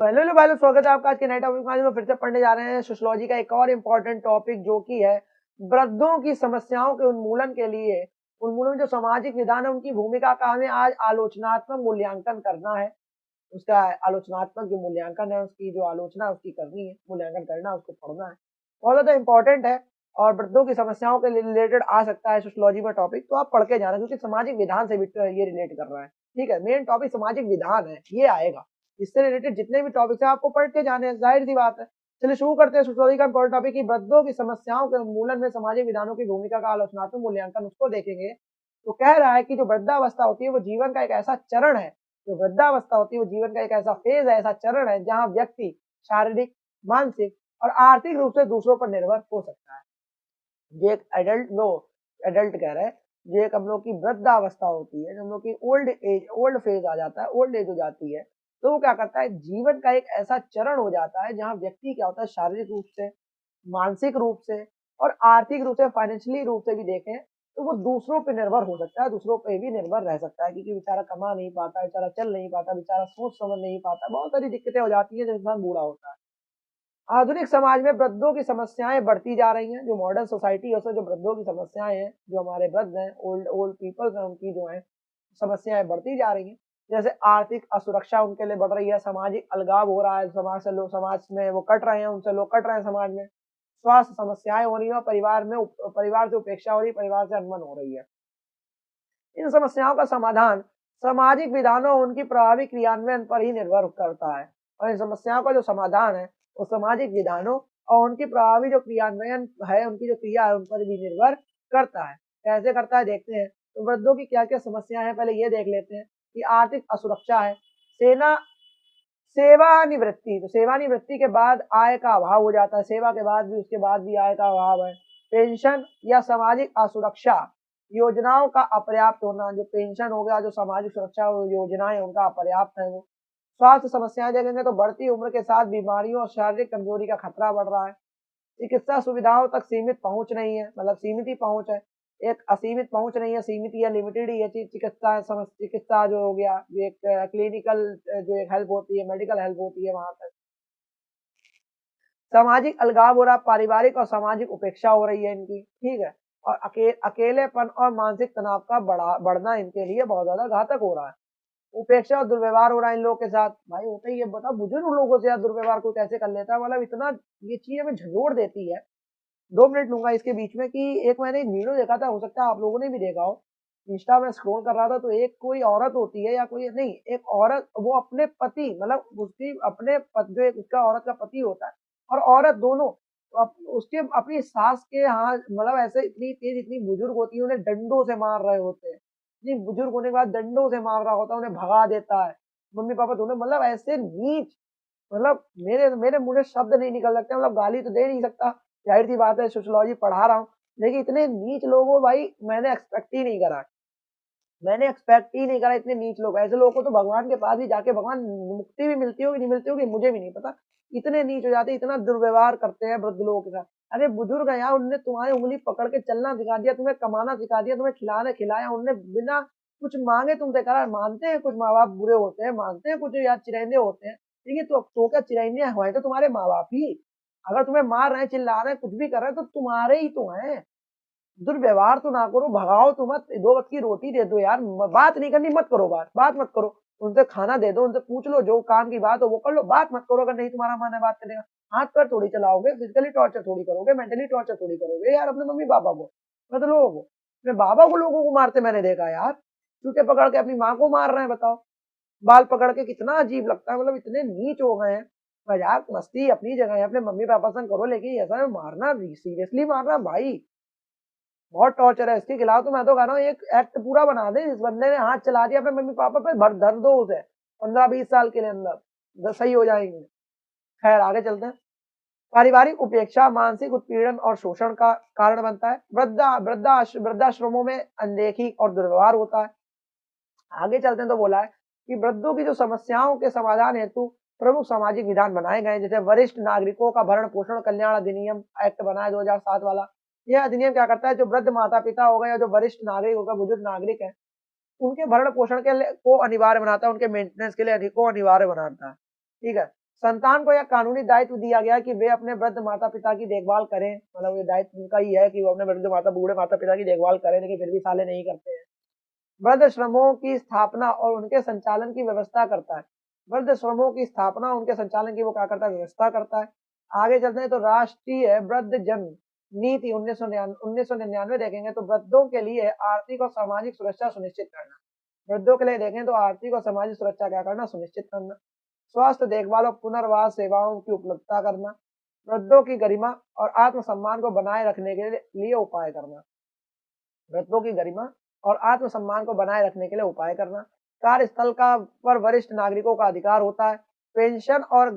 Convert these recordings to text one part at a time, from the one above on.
तो हेलो भाई लोग, स्वागत है आपका आज के नए टॉपिक में। आज हम फिर से पढ़ने जा रहे हैं सोशियोलॉजी का एक और इम्पोर्टेंट टॉपिक, जो कि है वृद्धों की समस्याओं के उन्मूलन के लिए उन्मूलन जो सामाजिक विधान है उनकी भूमिका का हमें आज आलोचनात्मक मूल्यांकन करना है। उसका आलोचनात्मक जो मूल्यांकन है, उसकी जो आलोचना है उसकी करनी है, मूल्यांकन करना है, उसको पढ़ना है। बहुत ज्यादा इंपॉर्टेंट है और वृद्धों की समस्याओं के रिलेटेड आ सकता है सोशियोलॉजी में टॉपिक, तो आप पढ़ के जाना क्योंकि सामाजिक विधान से भी ये रिलेट कर रहा है। ठीक है, मेन टॉपिक सामाजिक विधान है, ये आएगा। इससे रिलेटेड जितने भी टॉपिक्स हैं आपको पढ़ के जाने हैं, जाहिर सी बात है। चलिए शुरू करते हैं सोशियोलॉजी का इंपॉर्टेंट टॉपिक की वृद्धों की समस्याओं के उन्मूलन में सामाजिक विधानों की भूमिका का आलोचनात्मक मूल्यांकन, उसको देखेंगे। तो कह रहा है कि जो वृद्धावस्था होती है वो जीवन का एक ऐसा चरण है, जो वृद्धावस्था होती है वो जीवन का एक ऐसा फेज है, ऐसा चरण है जहां व्यक्ति शारीरिक, मानसिक और आर्थिक रूप से दूसरों पर निर्भर हो सकता है। ये एक एडल्ट कह रहे हैं, ये एक हम लोग की वृद्धावस्था होती है, जो हम लोग की ओल्ड फेज आ जाता है, ओल्ड एज हो जाती है। तो वो क्या करता है, जीवन का एक ऐसा चरण हो जाता है जहां व्यक्ति क्या होता है, शारीरिक रूप से, मानसिक रूप से और आर्थिक रूप से, फाइनेंशियली रूप से भी देखें तो वो दूसरों पे निर्भर हो सकता है, दूसरों पे भी निर्भर रह सकता है, क्योंकि बेचारा कमा नहीं पाता, बेचारा चल नहीं पाता, बेचारा सोच समझ नहीं पाता, बहुत सारी दिक्कतें हो जाती है जब इंसान बूढ़ा होता है। आधुनिक समाज में वृद्धों की समस्याएं बढ़ती जा रही हैं। जो मॉडर्न सोसाइटी है उसमें जो वृद्धों की समस्याएं हैं, जो हमारे वृद्ध हैं, ओल्ड ओल्ड पीपल्स हैं, उनकी जो है समस्याएं बढ़ती जा रही हैं। जैसे आर्थिक असुरक्षा उनके लिए बढ़ रही है, सामाजिक अलगाव हो रहा है, समाज से लोग, समाज में वो कट रहे हैं, उनसे लोग कट रहे हैं समाज में। स्वास्थ्य समस्याएं हो रही है, परिवार से उपेक्षा हो रही है, परिवार से अनबन हो रही है। इन समस्याओं का समाधान सामाजिक विधानों और उनकी प्रभावी क्रियान्वयन पर ही निर्भर करता है। और इन समस्याओं का जो समाधान है वो सामाजिक विधानों और उनकी प्रभावी जो क्रियान्वयन है, उनकी जो क्रिया है, उन पर भी निर्भर करता है। कैसे करता है देखते हैं। तो वृद्धों की क्या क्या समस्या है, पहले ये देख लेते हैं कि आर्थिक असुरक्षा है, सेना सेवानिवृत्ति। तो सेवानिवृत्ति के बाद आय का अभाव हो जाता है, सेवा के बाद भी, उसके बाद भी आय का अभाव है। पेंशन या सामाजिक असुरक्षा योजनाओं का अपर्याप्त होना, जो पेंशन हो गया, जो सामाजिक सुरक्षा योजनाएं उनका अपर्याप्त है वो। स्वास्थ्य समस्याएं देखेंगे तो बढ़ती उम्र के साथ बीमारियों और शारीरिक कमजोरी का खतरा बढ़ रहा है। चिकित्सा सुविधाओं तक सीमित पहुंच नहीं है, मतलब सीमित ही पहुंच है, एक असीमित पहुंच नहीं है, सीमित या लिमिटेड ही है। चिकित्सा जो हो गया, जो एक क्लिनिकल जो एक हेल्प होती है, मेडिकल हेल्प होती है, वहां तक। सामाजिक अलगाव हो रहा, पारिवारिक और सामाजिक उपेक्षा हो रही है इनकी। ठीक है, और अकेलेपन और मानसिक तनाव का बढ़ना इनके लिए बहुत ज्यादा घातक हो रहा है। उपेक्षा और दुर्व्यवहार हो रहा है इन लोगों के साथ। भाई होता ही है, बता बुजुर्ग लोगों से यार दुर्व्यवहार को कैसे कर लेता है, मतलब इतना ये चीज हमें झंझोड़ देती है। 2 मिनट लूंगा इसके बीच में कि एक मैंने एक वीडियो देखा था, हो सकता है आप लोगों ने भी देखा हो। इंस्टा में स्क्रॉल कर रहा था तो एक कोई औरत होती है, या कोई नहीं, एक औरत, वो अपने पति, मतलब उसकी जो एक उसका औरत का पति होता है और औरत, दोनों उसके अपनी सास के हाथ, मतलब ऐसे इतनी तेज, इतनी बुजुर्ग होती है, उन्हें डंडों से मार रहे होते हैं। इतनी बुजुर्ग होने के बाद डंडों से मार रहा होता है, उन्हें भगा देता है, मम्मी पापा दोनों, मतलब ऐसे नीच। मतलब मेरे मेरे मुंह से शब्द नहीं निकल सकते, मतलब गाली तो दे नहीं सकता, जाहिर सी बात है, सोशियोलॉजी पढ़ा रहा हूँ। लेकिन इतने नीच लोगों, भाई मैंने एक्सपेक्ट ही नहीं करा, मैंने एक्सपेक्ट ही नहीं करा इतने नीच लोग। ऐसे लोगों को तो भगवान के पास ही जाके भगवान मुक्ति भी मिलती होगी, नहीं मिलती होगी, मुझे भी नहीं पता। इतने नीच हो जाते, इतना दुर्व्यवहार करते हैं वृद्ध लोगों के साथ। अरे बुजुर्ग है यार, उनने तुम्हारी उंगली पकड़ के चलना सिखा दिया, तुम्हें कमाना सिखा दिया, तुम्हें खिलाना खिलाया, उनने बिना कुछ मांगे तुमसे करा। मानते हैं कुछ माँ बाप बुरे होते हैं, मानते हैं कुछ यार चिरैंदे होते हैं, ठीक है, तो क्या चिरैंदे हुए तो तुम्हारे माँ बाप ही। अगर तुम्हें मार रहे हैं, चिल्ला रहे हैं, कुछ भी कर रहे हैं, तो तुम्हारे ही तो हैं। दुर्व्यवहार तो ना करो, भगाओ तो मत, 2 वक्त की रोटी दे दो यार, बात नहीं करनी मत करो, बात मत करो। उनसे खाना दे दो, उनसे पूछ लो, जो काम की बात हो वो कर लो, बात मत करो। अगर नहीं तुम्हारा मन है बात करने का, हाथ पैर थोड़ी चलाओगे, फिजिकली टॉर्चर थोड़ी करोगे, मेंटली टॉर्चर थोड़ी करोगे यार अपने मम्मी पापा को, मतलब लोगों को। अपने बाबा को लोगों को मारते मैंने देखा यार, जूते पकड़ के अपनी माँ को मार रहे हैं, बताओ, बाल पकड़ के, कितना अजीब लगता है। मतलब इतने नीच हो गए हैं। मजाक मस्ती अपनी जगह है, अपने मम्मी पापा संग करो, लेकिन ऐसा मारना, सीरियसली मारना, भाई बहुत टॉर्चर है। इसके खिलाफ तो मैं तो कह रहा हूँ एक एक्ट पूरा बना दे, इस बंदे ने हाथ चला दिया अपने मम्मी पापा पे, भर धर दो उसे 15-20 साल के लिए अंदर, सही हो जाएंगे। खैर आगे चलते हैं। पारिवारिक उपेक्षा मानसिक उत्पीड़न और शोषण का कारण बनता है। वृद्धाश्रमों में अनदेखी और दुर्व्यवहार होता है। आगे चलते हैं तो बोला है कि वृद्धों की जो समस्याओं के समाधान हेतु प्रमुख सामाजिक विधान बनाए गए, जैसे वरिष्ठ नागरिकों का भरण पोषण कल्याण अधिनियम एक्ट बना है 2007 वाला। यह अधिनियम क्या करता है, जो वृद्ध माता पिता हो गए या जो वरिष्ठ नागरिक होगा, बुजुर्ग नागरिक है, उनके भरण पोषण के लिए को अनिवार्य बनाता है, उनके मेंटेनेंस के लिए को अनिवार्य बनाता है। ठीक है, संतान को यह कानूनी दायित्व दिया गया कि वे अपने वृद्ध माता पिता की देखभाल करें, मतलब ये दायित्व उनका ही है कि वो अपने बूढ़े माता पिता की देखभाल करें, लेकिन फिर भी साले नहीं करते हैं। वृद्धाश्रमों की स्थापना और उनके संचालन की व्यवस्था करता है। वृद्धाश्रमों की स्थापना, उनके संचालन की वो क्या करता है, व्यवस्था करता है। आगे चलते हैं तो राष्ट्रीय वृद्धजन नीति 1999 देखेंगे तो वृद्धों के लिए आर्थिक और सामाजिक सुरक्षा सुनिश्चित करना। वृद्धों के लिए देखें तो आर्थिक और सामाजिक सुरक्षा क्या करना, सुनिश्चित करना। स्वास्थ्य देखभाल और पुनर्वास सेवाओं की उपलब्धता करना। वृद्धों की गरिमा और आत्मसम्मान को बनाए रखने के लिए उपाय करना। वृद्धों की गरिमा और आत्मसम्मान को बनाए रखने के लिए उपाय करना। कार्यस्थल का पर वरिष्ठ नागरिकों का अधिकार होता है। पेंशन और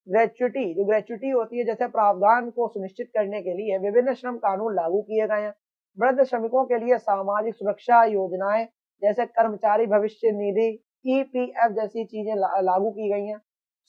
ग्रेच्युटी, जो ग्रेच्युटी होती है जैसे प्रावधान को सुनिश्चित करने के लिए विभिन्न श्रम कानून लागू किए गए हैं। वृद्ध श्रमिकों के लिए सामाजिक सुरक्षा योजनाएं जैसे कर्मचारी भविष्य निधि, ईपीएफ जैसी चीजें लागू की गई हैं।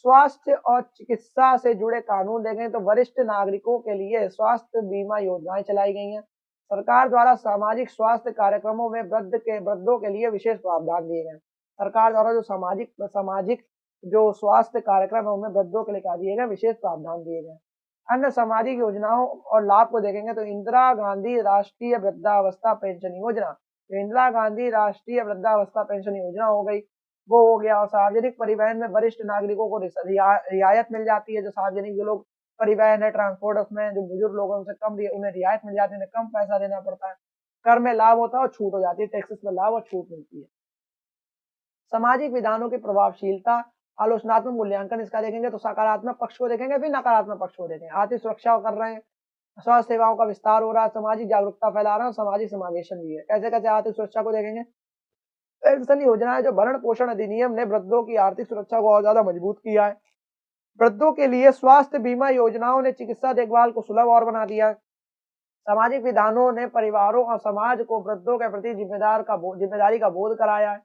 स्वास्थ्य और चिकित्सा से जुड़े कानून देखें तो वरिष्ठ नागरिकों के लिए स्वास्थ्य बीमा योजनाएं चलाई गई हैं। सरकार द्वारा सामाजिक स्वास्थ्य कार्यक्रमों में वृद्धों के लिए विशेष प्रावधान दिए गए। सरकार द्वारा जो सामाजिक सामाजिक जो स्वास्थ्य कार्यक्रम है उनमें वृद्धों के लिए क्या दिए गए, विशेष प्रावधान दिए गए। अन्य सामाजिक योजनाओं और लाभ को देखेंगे तो इंदिरा गांधी राष्ट्रीय वृद्धावस्था पेंशन योजना, तो इंदिरा गांधी राष्ट्रीय वृद्धावस्था पेंशन योजना हो गई, वो हो गया। और सार्वजनिक परिवहन में वरिष्ठ नागरिकों को रियायत मिल जाती है। जो सार्वजनिक जो लोग परिवहन है, ट्रांसपोर्ट, उसमें जो बुजुर्ग लोग हैं उनसे कम उन्हें रियायत मिल जाती है, उन्हें कम पैसा देना पड़ता है। कर में लाभ होता है और छूट हो जाती है, टैक्सेस में लाभ और छूट मिलती है। सामाजिक विधानों की प्रभावशीलता, आलोचनात्मक मूल्यांकन इसका देखेंगे तो सकारात्मक पक्ष को देखेंगे, फिर नकारात्मक पक्ष को देखेंगे। आर्थिक सुरक्षा कर रहे हैं, स्वास्थ्य सेवाओं का विस्तार हो रहा है, सामाजिक जागरूकता फैला रहा है, सामाजिक समावेशन भी है। कैसे कैसे आर्थिक सुरक्षा को देखेंगे, पेंशन योजना है, जो भरण पोषण अधिनियम ने वृद्धों की आर्थिक सुरक्षा को और ज्यादा मजबूत किया है। वृद्धों के लिए स्वास्थ्य बीमा योजनाओं ने चिकित्सा देखभाल को सुलभ और बना दिया है। सामाजिक विधानों ने परिवारों और समाज को वृद्धों के प्रति जिम्मेदारी का बोध कराया है।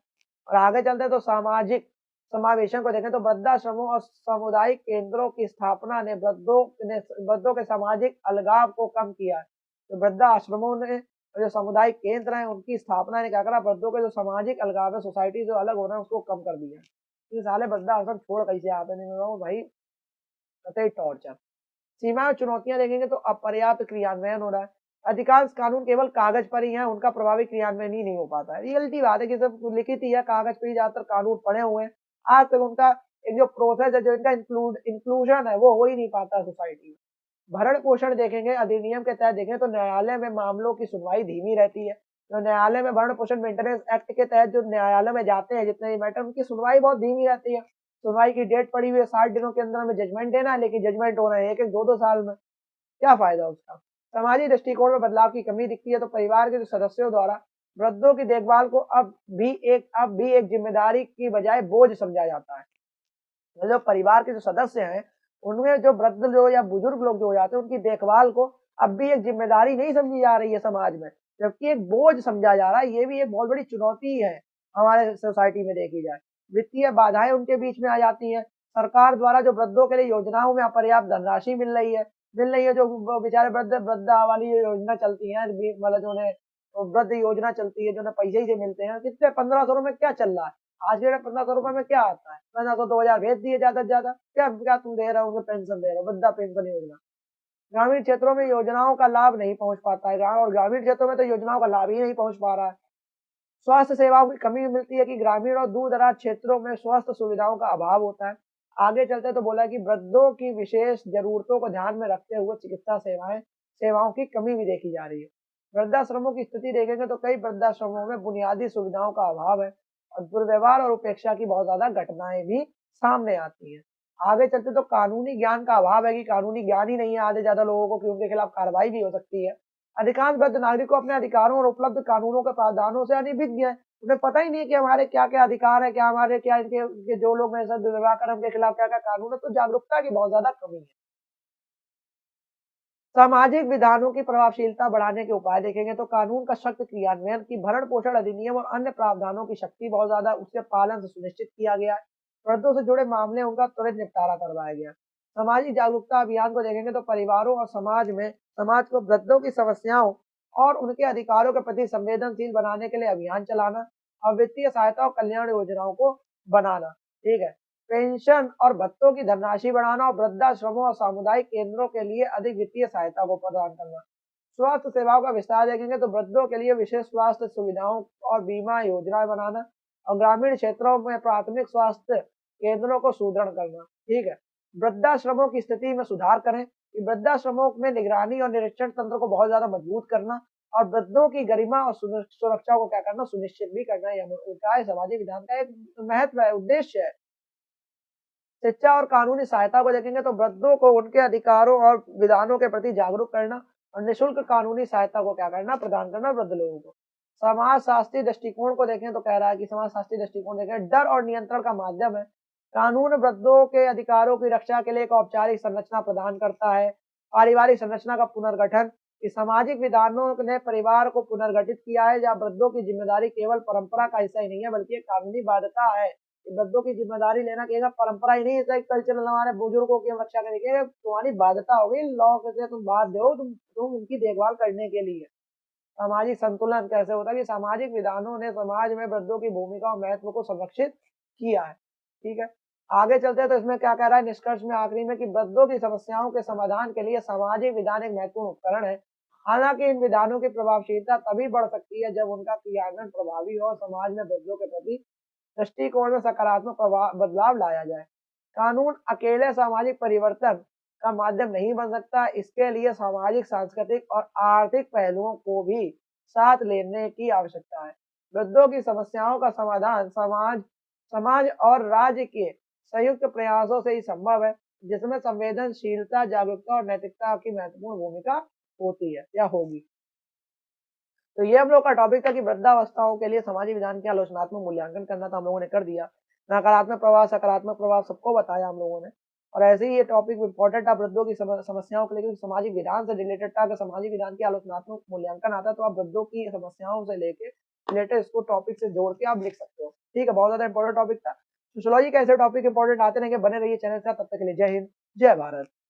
और आगे चलते हैं तो सामाजिक समावेशन को देखें तो वृद्धाश्रमों और सामुदायिक केंद्रों की स्थापना ने वृद्धों के सामाजिक अलगाव को कम किया है। तो वृद्धाश्रमों ने जो सामुदायिक केंद्र हैं उनकी स्थापना ने क्या करा, वृद्धों के जो सामाजिक अलगाव है, सोसाइटी जो अलग हो रहा है उसको कम कर दिया। ये साले वृद्धाश्रम छोड़ कैसे आते नहीं भाई, कतई टॉर्चर। सीमाएं और चुनौतियां देखेंगे तो अपर्याप्त क्रियान्वयन हो रहा है। अधिकांश कानून केवल कागज पर ही हैं, उनका प्रभावी क्रियान्वयन ही नहीं हो पाता है। रियलिटी बात है कि सब लिखित ही है, कागज पे ही ज्यादातर कानून पड़े हुए हैं। आज तक उनका एक जो प्रोसेस है, जो इनका इंक्लूजन है, वो हो ही नहीं पाता सोसाइटी में। भरण पोषण देखेंगे, अधिनियम के तहत देखें तो न्यायालय में मामलों की सुनवाई धीमी रहती है। तो न्यायालय में भरण पोषण मेंटेनेंस एक्ट के तहत जो न्यायालय में जाते हैं जितने भी मैटर, उनकी सुनवाई बहुत धीमी रहती है। सुनवाई की डेट पड़ी हुई है, 60 दिनों के अंदर में जजमेंट देना है, लेकिन जजमेंट हो रहा है 1-1, 2-2 साल में। क्या फायदा उसका। सामाजिक दृष्टिकोण में बदलाव की कमी दिखती है। तो परिवार के जो सदस्यों द्वारा वृद्धों की देखभाल को अब भी एक जिम्मेदारी की बजाय बोझ समझा जाता है। जो परिवार के जो सदस्य हैं उनमें जो वृद्ध लोग या बुजुर्ग लोग जो हो जाते हैं उनकी देखभाल को अब भी एक जिम्मेदारी नहीं समझी जा रही है समाज में, जबकि एक बोझ समझा जा रहा है। ये भी एक बहुत बड़ी चुनौती है हमारे सोसाइटी में देखी जाए। वित्तीय बाधाएं उनके बीच में आ जाती हैं। सरकार द्वारा जो वृद्धों के लिए योजनाओं में अपर्याप्त धनराशि मिल रही है जो बेचारे वृद्धा वाली योजना चलती है, मतलब जो वृद्ध योजना चलती है, जो पैसे ही से मिलते हैं, कितने 1500 में क्या चल रहा है आज के 1500 में क्या आता है, 1500 2000 भेज दिए ज्यादा से ज्यादा, क्या क्या तुम दे रहे हो, पेंशन दे रहे हो, वृद्धा पेंशन योजना। ग्रामीण क्षेत्रों में योजनाओं का लाभ नहीं पहुंच पाता है, और ग्रामीण क्षेत्रों में तो योजनाओं का लाभ ही नहीं पहुंच पा रहा है। स्वास्थ्य सेवाओं की कमी मिलती है कि ग्रामीण और दूर दराज क्षेत्रों में स्वास्थ्य सुविधाओं का अभाव होता है। आगे चलते तो बोला कि वृद्धों की विशेष जरूरतों को ध्यान में रखते हुए चिकित्सा सेवाओं की कमी भी देखी जा रही है। वृद्धाश्रमों की स्थिति देखेंगे तो कई वृद्धाश्रमों में बुनियादी सुविधाओं का अभाव है और दुर्व्यवहार और उपेक्षा की बहुत ज्यादा घटनाएं भी सामने आती हैं। आगे चलते तो कानूनी ज्ञान का अभाव है कि कानूनी ज्ञान ही नहीं है आधे ज्यादा लोगों को कि उनके खिलाफ कार्रवाई भी हो सकती है। अधिकांश वृद्ध नागरिकों अपने अधिकारों और उपलब्ध कानूनों के प्रावधानों से अनभिज्ञ है। उन्हें पता ही नहीं है कि हमारे क्या क्या अधिकार है, क्या हमारे क्या इनके जो लोग मेरे साथ दुर्व्यवहार कर उनके खिलाफ क्या क्या कानून है। तो जागरूकता की बहुत ज्यादा कमी है। सामाजिक विधानों की प्रभावशीलता बढ़ाने के उपाय देखेंगे तो कानून का सख्त क्रियान्वयन की भरण पोषण अधिनियम और अन्य प्रावधानों की शक्ति बहुत ज्यादा उसके पालन से सुनिश्चित किया गया है। वृद्धों से जुड़े मामले उनका त्वरित निपटारा करवाया गया। सामाजिक जागरूकता अभियान को देखेंगे तो परिवारों और समाज को वृद्धों की समस्याओं और उनके अधिकारों के प्रति संवेदनशील बनाने के लिए अभियान चलाना और वित्तीय सहायता और कल्याण योजनाओं को बनाना। ठीक है, पेंशन और भत्तों की धनराशि बढ़ाना और वृद्धाश्रमों और सामुदायिक केंद्रों के लिए अधिक वित्तीय सहायता को प्रदान करना। स्वास्थ्य सेवाओं का विस्तार देखेंगे तो वृद्धों के लिए विशेष स्वास्थ्य सुविधाओं और बीमा योजनाएं बनाना और ग्रामीण क्षेत्रों में प्राथमिक स्वास्थ्य केंद्रों को सुदृढ़ करना। ठीक है। वृद्धाश्रमों की स्थिति में सुधार करें कि वृद्धाश्रमों में निगरानी और निरीक्षण तंत्र को बहुत ज्यादा मजबूत करना और वृद्धों की गरिमा और सुरक्षा को क्या करना, सुनिश्चित भी करना। यह उनका सामाजिक विधान का एक महत्व है, उद्देश्य है। शिक्षा और कानूनी सहायता को देखेंगे तो वृद्धों को उनके अधिकारों और विधानों के प्रति जागरूक करना और निःशुल्क कानूनी सहायता को क्या करना, प्रदान करना वृद्ध लोगों को। समाज शास्त्रीय दृष्टिकोण को देखें तो कह रहा है कि समाज शास्त्रीय दृष्टिकोण देखें डर और नियंत्रण का माध्यम है। कानून वृद्धों के अधिकारों की रक्षा के लिए एक औपचारिक संरचना प्रदान करता है। पारिवारिक संरचना का पुनर्गठन, इस सामाजिक विधानों ने परिवार को पुनर्गठित किया है, जहाँ वृद्धों की जिम्मेदारी केवल परंपरा का हिस्सा ही नहीं है बल्कि एक कानूनी बाध्यता है। वृद्धों की जिम्मेदारी लेना केवल परंपरा ही नहीं है, एक कल्चरल हमारे बुजुर्गों की हम रक्षा करेंगे, तुम्हारी बाध्यता होगी, लॉ से तुम बाध्य हो, तुम उनकी देखभाल करने के लिए। सामाजिक संतुलन कैसे होता है कि सामाजिक विधानों ने समाज में वृद्धों की भूमिका और महत्व को संरक्षित किया है। ठीक है। आगे चलते हैं तो इसमें क्या कह रहा है निष्कर्ष में आखिरी में कि वृद्धों की समस्याओं के समाधान के लिए सामाजिक विधान एक महत्वपूर्ण उपकरण है। हालांकि इन विधानों की प्रभावशीलता तभी बढ़ सकती है जब उनका क्रियान्वयन प्रभावी हो और समाज में वृद्धों के प्रति दृष्टिकोण में सकारात्मक बदलाव लाया जाए। कानून अकेले सामाजिक परिवर्तन का माध्यम नहीं बन सकता, इसके लिए सामाजिक, सांस्कृतिक और आर्थिक पहलुओं को भी साथ लेने की आवश्यकता है। वृद्धों की समस्याओं का समाधान समाज समाज और राज्य के संयुक्त प्रयासों से ही संभव है, जिसमें संवेदनशीलता, जागरूकता और नैतिकता की महत्वपूर्ण भूमिका होती है या होगी। तो ये हम लोग का टॉपिक था कि वृद्धावस्थाओं के लिए सामाजिक विधान के आलोचनात्मक मूल्यांकन करना था, हम लोगों ने कर दिया। नकारात्मक प्रभाव, सकारात्मक प्रभाव सबको बताया हम लोगों ने। और ऐसे ही ये टॉपिक इंपॉर्टेंट था वृद्धों की समस्याओं को लेकर, सामाजिक विधान से रिलेटेड था। अगर सामाजिक विधान के आलोचनात्मक मूल्यांकन आता है तो आप वृद्धों की समस्याओं से लेके रिलेटेड इसको टॉपिक से जोड़ के आप लिख सकते हो। ठीक है, बहुत ज्यादा इंपॉर्टेंट टॉपिक था। सोशियोलॉजी का ऐसे टॉपिक इंपॉर्टेंट आते रहेंगे, बने रहिए चैनल के साथ। तब तक के लिए जय हिंद, जय भारत।